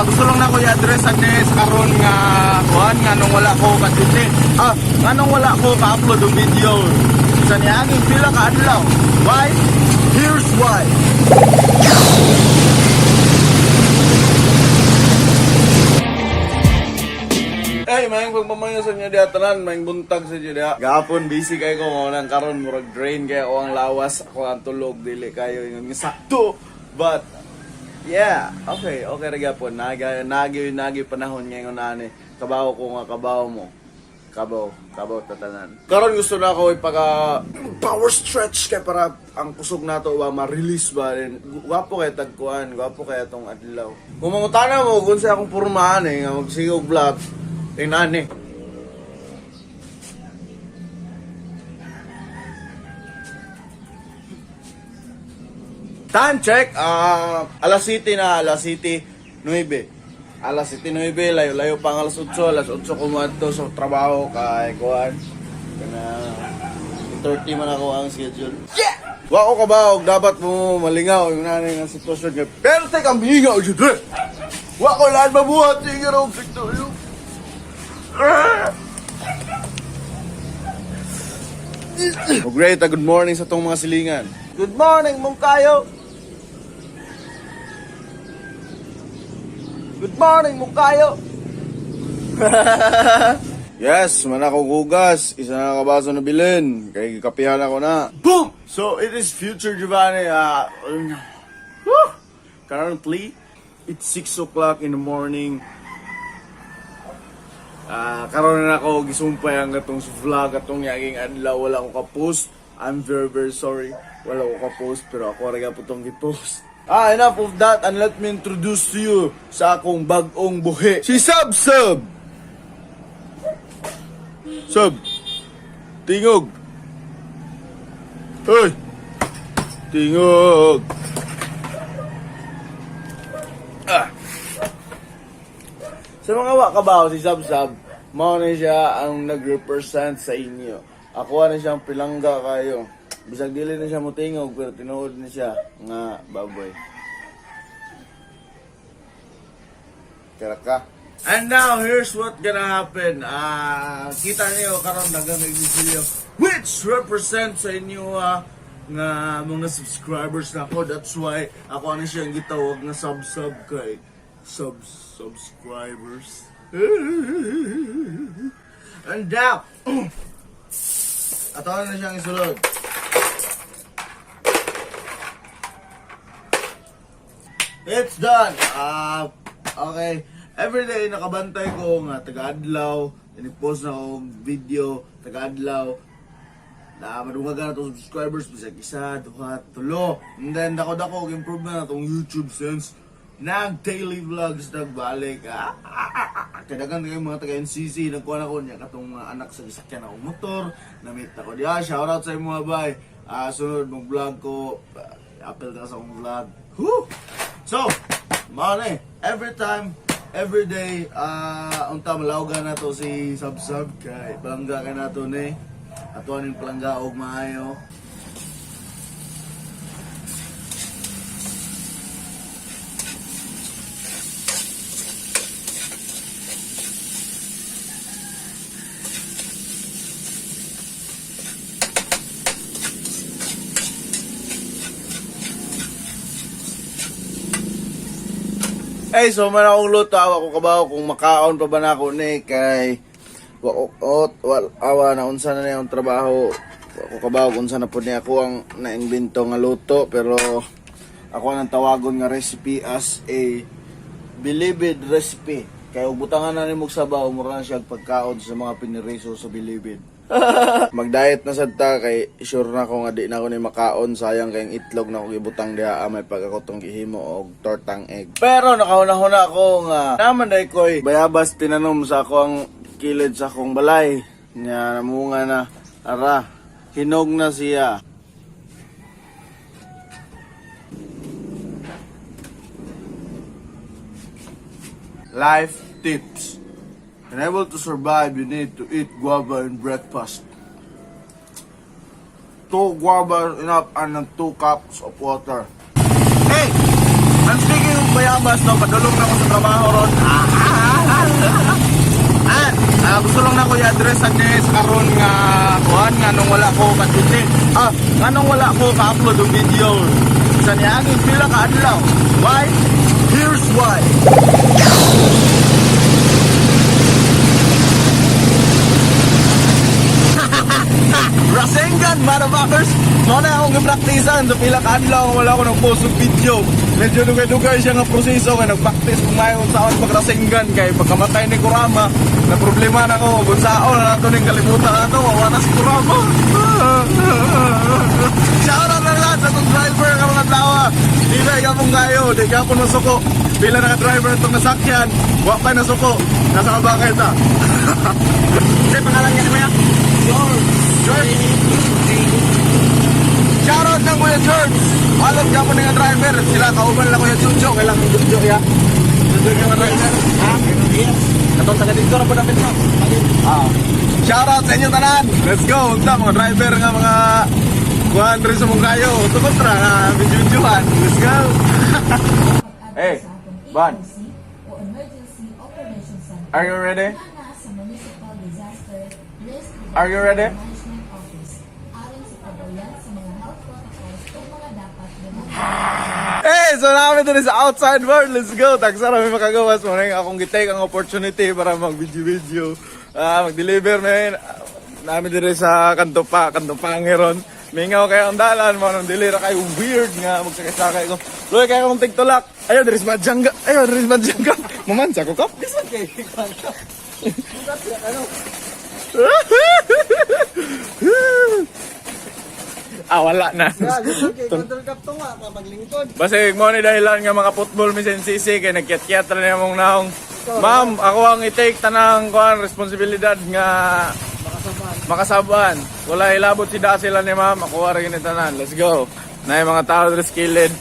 gusto lang na ko i-address sa karon nga kuan nga nung wala ko ka-duty. Nga nung wala ko ka-upload ng video sa niaging pila ka adlaw. Why? Here's why. Hey, maing pagmamayo sa inyo diya tanan, maing buntag sa inyo diya. Gahapon busy kayo ko nang karon murag drain kaya ako ang lawas, ako ang tulog dili kayo yung sakto. But yeah, okay ra gyapon. Nagi panahon ngayon ani. Kabaw ko nga kabaw mo. Kabaw tatanan. Karon gusto na ako ipaka power stretch kay para ang kusog nato ba ma-release ba rin. Gwapo kay tagkuan, gwapo kay atong adlaw. Kung mangutana mo kung sa akong pormahan nga magsigog vlog, tingnan ni. Time check, alas 7 na, alas 7:09. Alas 7:09, layo pa ang alas 8, alas 8 kumadto sa trabaho kay kuan. Kana 30 man ako ang schedule. Yeah! Wa ko kabaw, dapat mo malingaw yung nanay nga sitwasyon nga. Pero tek ang bihinga o jud. Wa ko lahat mabuhat sige raw Victorio. Oh, great, good morning sa tong mga silingan. Good morning, mong kayo. Good morning, mong kayo. Yes, man ako gugas. Isa na kabaso na bilin. Kaya kapihan ako na. Boom! So, it is future Giovanni. Currently, it's 6 o'clock in the morning. Karon na ako gisumpay ang gatong vlog atong yaging adlaw wala ko ka-post. I'm very sorry. Wala ko ka-post pero ako ra gyapon tong gi-post. Enough of that and let me introduce to you sa akong bag-ong buhi. Si Sub. Sub. Tingog. Hoy. Tingog. Sa mga wakabaw, si Sub, mao na siya ang nag-represent sa inyo. Ako na siyang pilangga kayo. Bisag dili na siya mutingog, pero tinuod na siya nga baboy. Karaka. And now, here's what gonna happen. Kita niyo karon dagang video which represents sa inyo nga mga subscribers na ako. That's why ako na siyang gitawag nga sub kay subscribers. And now, ato na siyang isulod. It's done. Okay. Everyday nakabantay ko nga taga-adlaw. Ini-post na akong video taga-adlaw. Na madungagan na itong subscribers. Bisag isa, duha, tulo. And then dako-dako improvement na itong YouTube since nag-daily vlogs nagbalik. Kadagan kayo mga taga-NCC. Nagkuhan ako niya katong anak sa isakyan akong motor. Na-meet ako diya. Shoutout sa inyo mga bay. Sunod mong vlog ko. Apel na sa akong vlog. Woo! So, mali, every time, every day, unta malawgan na to si Sub kay palangga ka na to ni ato aning palangga og maayo. Hey, so man akong luto, ako kabaw kung makaon pa ba na ako ni kay awa na unsa na niya ang trabaho. Ako kabaw kung unsa na po niya ako ang naimbento nga luto pero ako nang tawagon nga recipe as a bilibid recipe. Kaya butangan na ni mong sabaw, mura na siya pagkaon sa mga piniriso sa bilibid. Mag-diet na sad ta kay sure na ko nga di na ako ni makaon, sayang kay itlog na ko gibutang diha may pagkakotong gihimo og tortang egg. Pero nakahuna-huna ako nga naman day koy bayabas tinanom sa ako ang kilid sa akong balay nya namunga na ara hinog na siya. Life tips. Unable to survive, you need to eat guava in breakfast. 2 guava enough and 2 cups of water. Hey! I'm speaking bayabas no, padulong na ko sa trabaho ron. Gusto lang na ko i-address sa guys karon nga kuan nga nung wala ko ka-duty. Nga nung wala ko ka-upload ng video. Sa niaging pila ka adlaw. Why? Here's why. Rasenggan, motherfuckers! Mga na akong gipraktisan sa pila ka adlaw wala ko nag-post ng video. Medyo dugay-dugay siya nga proseso kaya nag-practice kung mayon sa akong pag-Rasenggan kay pagkamatay ni Kurama na problema na ko kung saan na ito ng kalimutan na ito wawana si Kurama. Shoutout na lahat sa itong driver ka mga tawa. Di ba ikapong kayo, di ka po nasuko. Pila na ka-driver itong nasakyan, wapay nasuko. Nasa kabakay ta. Kasi pangalan niya naman yan? George. Shoutout ng Kuya George. Alot ka po ng driver. Sila kauban lang Kuya Chucho. Kailang Chucho ya. Chucho yung driver. Katong taga dito na po namin mo. Shoutout sa inyo tanan. Let's go. Unta mga driver nga mga kuhan rin sa mong kayo. Tukontra nga video-videohan. Let's go. Hey, Bon. Are you ready? Are you ready? Hey, so namin doon sa outside world. Let's go. Tagsara may makagawas mo rin akong gitake ang opportunity para mag-video-video. Mag-deliver namin din sa Kantopangiron. Mingaw kayo ang dalan mo nang dilira kayo weird nga magsakay-sakay ko. Luy kayo kong tiktulak. Ayaw, there is madjangga. Mamansa ko kap. Bisan kayo. Wala na. Basig mo ni dahilan nga mga football misen sisi kay nagkiat-kiat na niya mong naong. Ma'am, ako ang i-take tanang kuan responsibilidad nga makasaban. Wala ilabot si da sila ni ma'am. Ako rin ni tanan. Let's go. Na yung mga tao dres skilled.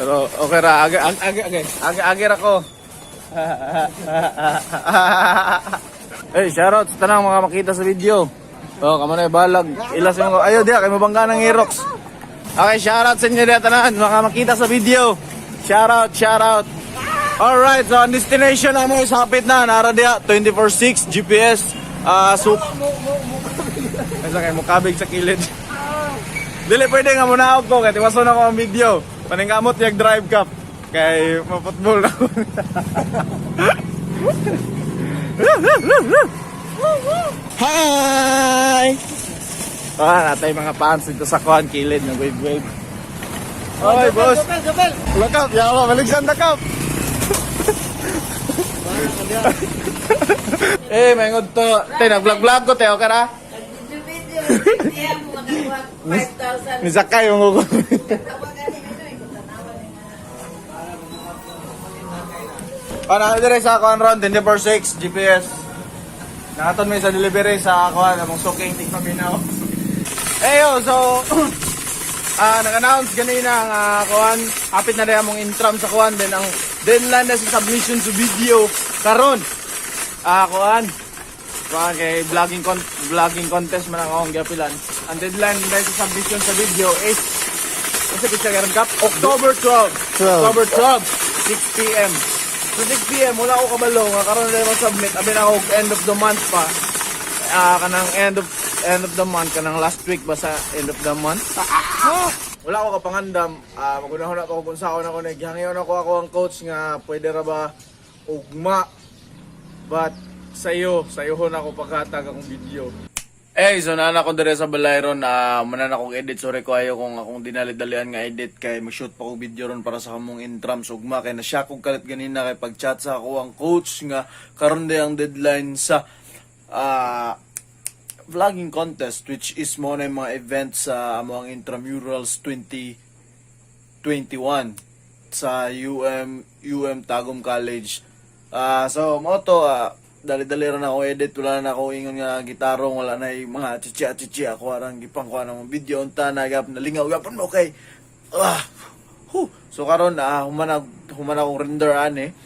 Pero okay ra, agi ako. Hey, shoutout sa tanang mga makita sa video. Kamo na balag. Ilas mo. Ayo dia kay mabangga ng Aerox. Okay, shoutout sa inyo dia tanan mga makita sa video. Shoutout. Alright, so ang destination na mo isapit na nara dia 24/6 GPS. Asa kay mo kabig sa kilid. Dili pwede nga muna ako kay tiwason ako ang video. Paningamot yung drive cup kay ma-football na. Hi! Natay mga fans dito sa kuhan kilid ng wave. Oy, boss! Lakap! Yawa, maligsan na kap! May ngod to. Tay, nag-vlog ko, Teo, kara? Nag-video. Nisakay yung ugo. Nakadire sa kuhan ron, 24/6 GPS. Nakaton may sa delivery sa kuhan, namang suking tikpaminaw. So, nag-announce ganina ang kuhan, hapit na rin among intram sa kuhan, then ang deadline na sa submission sa video karon. Kuhan kay vlogging contest man ang akong gapilan. Ang deadline dahil sa submission sa video is kasi picture karon kap October 12, 6 PM. So 6 PM wala ako kabalo nga karon na ako submit abi na ako end of the month pa. Kanang end of the month kanang last week ba sa end of the month. Wala ako kapangandam. Magunahon ako kung saan ako naghangayon ako ang coach nga pwede ra ba ugma. But sayo hon ako paghatag akong video. So nana ko dire sa Balayron manan akong edit. Sorry ko ayo kung akong dinali-dalian nga edit kay mag-shoot pa kong video ron para sa kamong intram sugma kay nasya kong kalit ganina kay pag-chat sa ako ang coach nga karon day ang deadline sa vlogging contest which is mo na yung mga events sa among intramurals 2021 sa UM Tagum College. So mo to dali-dali rin ako edit, wala na ako ingon nga gitarong, wala na yung mga chichi ako arang gipangkuha ng video unta nagap nalingaw gapon okay. So karon human akong render ani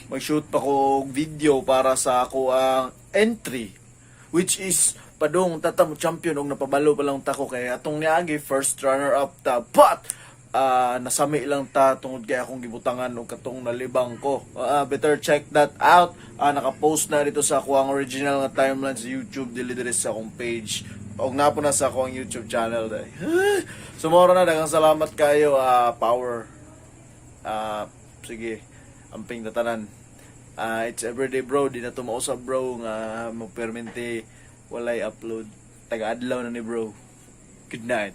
mag-shoot pa ko video para sa ako ang entry which is padung tatamo champion og napabalo pa lang tako kay atong niagi first runner up ta but nasami lang ta tungod kay akong gibutangan og katong nalibang ko. Better check that out. Naka-post na dito sa akong original nga timeline sa YouTube, dili sa akong page. Og napo na sa akong YouTube channel dai. Sumoro na, daghang salamat kayo, power. Sige, amping tatanan. It's everyday bro, di na to mausap bro nga magpermente walay upload. Taga-adlaw na ni bro. Good night.